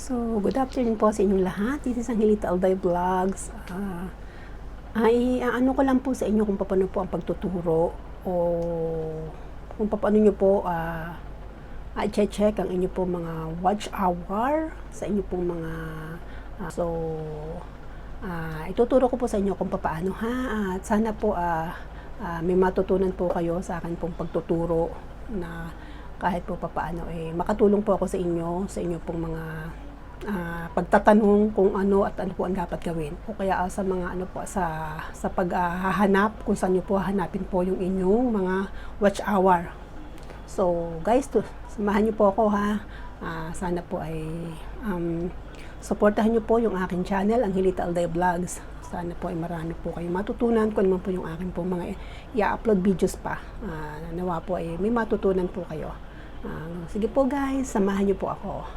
So, good afternoon po sa inyong lahat. This is Angelita Alday Vlogs. Ano ko lang po sa inyo kung paano po ang pagtuturo o kung paano nyo po i-check ang inyo po mga watch hour sa inyo po mga ituturo ko po sa inyo kung paano ha, at sana po may matutunan po kayo sa akin pong pagtuturo na kahit po papaano makatulong po ako sa inyo pong mga pagtatanong kung ano at ano po ang dapat gawin, o kaya sa mga ano po sa paghahanap kung saan niyo po hahanapin po yung inyong mga watch hour. So guys, samahan niyo po ako ha. Sana po ay suportahan niyo po yung aking channel, Angelita Alday Vlogs. Sana po ay marami po kayong matutunan kung ano man po yung aking po mga i-upload videos pa. Nawa po ay may matutunan po kayo. Sige po guys, samahan niyo po ako.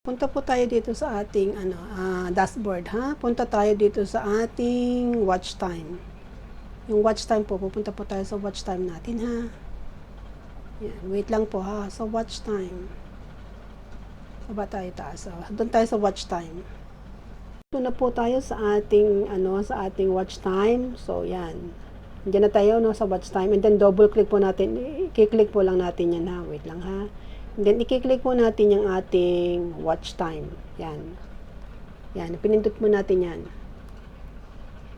Punta po tayo dito sa ating dashboard ha. Punta tayo dito sa ating watch time. Yung watch time po, pupunta po tayo sa watch time natin ha. Yan, wait lang po ha, sa watch time. Baba tayo taas. Doon tayo sa watch time. Ito na po tayo sa ating sa ating watch time. So yan. Diyan na tayo sa watch time, and then double click po natin. I-click po lang natin yan ha. Wait lang ha. And then i-click po natin yung ating watch time. Yan. Yan, pinindot mo natin yan.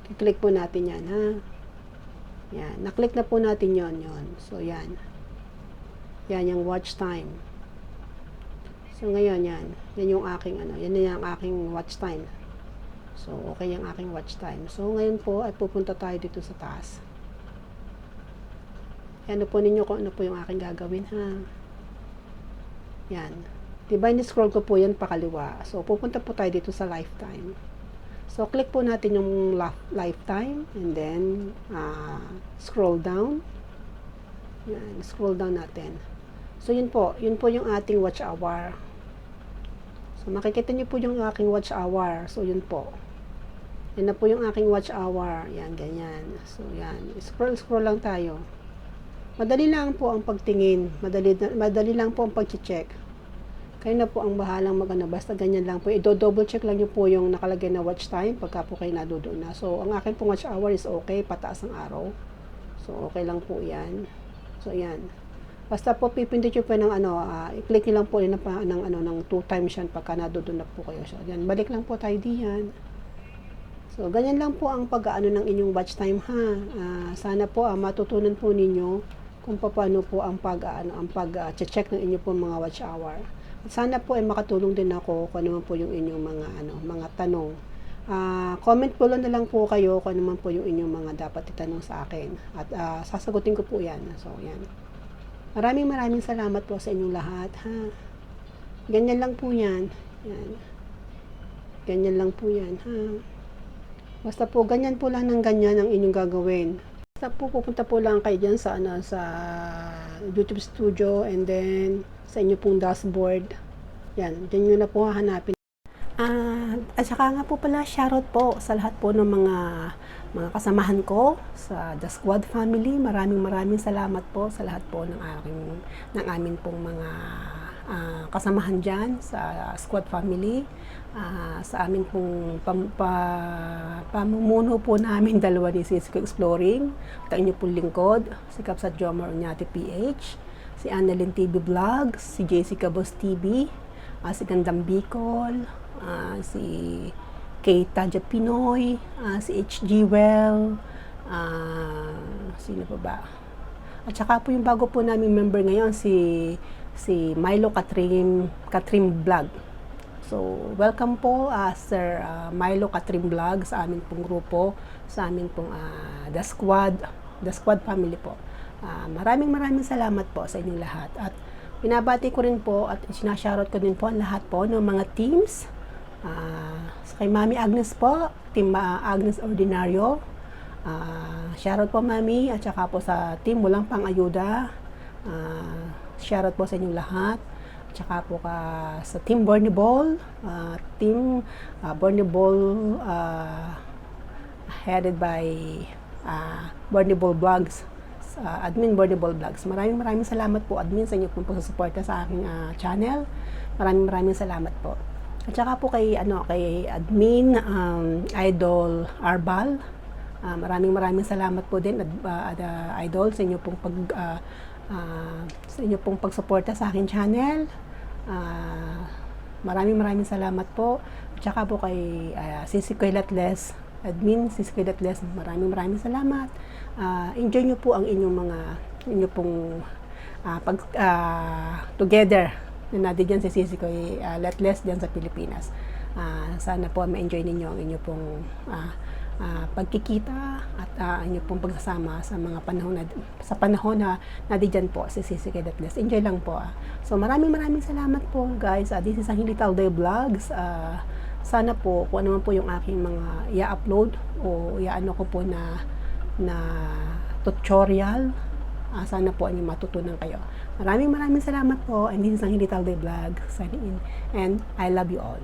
I-click po natin yan ha. Yan, na-click na po natin yon. So yan. Yan yung watch time. So ngayon yan. Yan yung aking yan na yung aking watch time. So okay yung aking watch time. So ngayon po ay pupunta tayo dito sa taas. Yan po ninyo kung ano po yung aking gagawin ha. Yan. Diba, ni-scroll ko po yan pakaliwa. So, pupunta po tayo dito sa lifetime. So, click po natin yung lifetime, and then, scroll down. Yan, scroll down natin. So, yun po yung ating watch hour. So, makikita nyo po yung aking watch hour. So, yun po. Yan na po yung aking watch hour. Yan, ganyan. So, yan. Scroll lang tayo. Madali lang po ang pagtingin. Madali lang po ang pag-check. Kayo na po ang bahalang basta ganyan lang po. I-double check lang nyo po yung nakalagay na watch time pagka po kayo nadudoon na. So, ang akin pong watch hour is okay, pataas ang araw. So, okay lang po yan. So, yan. Basta po pipindot nyo po ng i-click nyo lang po ng 2 times yan pagka nadudoon na po kayo. So, yan. Balik lang po tayo diyan. So, ganyan lang po ang pag-ano ng inyong watch time ha. Sana po matutunan po ninyo kung paano po ang pag-check ng inyo po mga watch hour. At sana po ay makatulong din ako kung ano man po yung inyong mga tanong. Comment po lang na lang po kayo kung ano man po yung inyong mga dapat itanong sa akin. At sasagutin ko po yan. So, yan. Maraming salamat po sa inyong lahat ha. Ganyan lang po yan. Yan. Ganyan lang po yan ha. Basta po ganyan po lang ng ganyan ang inyong gagawin. Basta po pupunta po lang kayo dyan sa YouTube Studio, and then sa inyo pong dashboard. Yan, dyan nyo na po hahanapin. At saka nga po pala, shoutout po sa lahat po ng mga kasamahan ko sa The Squad Family. Maraming salamat po sa lahat po ng amin pong mga kasamahan dyan sa Squad Family. Sa amin pong pamumuno po namin dalawa ni Cisco Exploring, at ang inyo pong lingkod, si Kapsat Jomar Oñate PH, si Annalyn TV Vlogs, si Jessica Boss TV, si Gandang Bicol, si Kay Tadja Pinoy, si HG Well, sino pa ba? At saka po yung bago po namin member ngayon, si Milo Katrim Vlog. So, welcome po Sir Milo Katrim Vlog sa amin pong grupo, sa amin pong The Squad Family po. Maraming salamat po sa inyong lahat. At binabati ko rin po at sinashoutout ko din po ang lahat po ng mga teams. Kay Mami Agnes po, Team Agnes Ordinario. Shoutout po Mami, at saka po sa Team Walang Pang-Ayuda. Shoutout po sa inyong lahat. Tsaka po sa Team Borny Ball, Borny Ball headed by Borny Ball Vlogs. Vlogs, Admin Boardable Vlogs. Maraming salamat po, Admin, sa inyo pong pagsusuporta sa aking channel. Maraming salamat po. At saka po kay Admin Idol Arbal. Maraming salamat po din, Idol, sa inyo pong pagsuporta sa aking channel. Maraming salamat po. At saka po kay Sisi Koylatles, Admin Sisi Koylatles, maraming salamat. Enjoy nyo po ang inyong pong together na natin dyan si Sisi Koylatles dyan sa Pilipinas. Sana po ma-enjoy ninyo ang inyong pong pagkikita at inyong pong pagsasama sa mga panahon na nandyan po si Sisi Koylatles. Enjoy lang po. So maraming salamat po, guys. This is ang Hindi Talday Vlogs. Sana po kung ano man po yung aking mga i-upload o i-ano ko po na tutorial, sana po ay matutunan kayo. Maraming salamat po, and this is ang Hindi Talday Vlog signing in, and I love you all.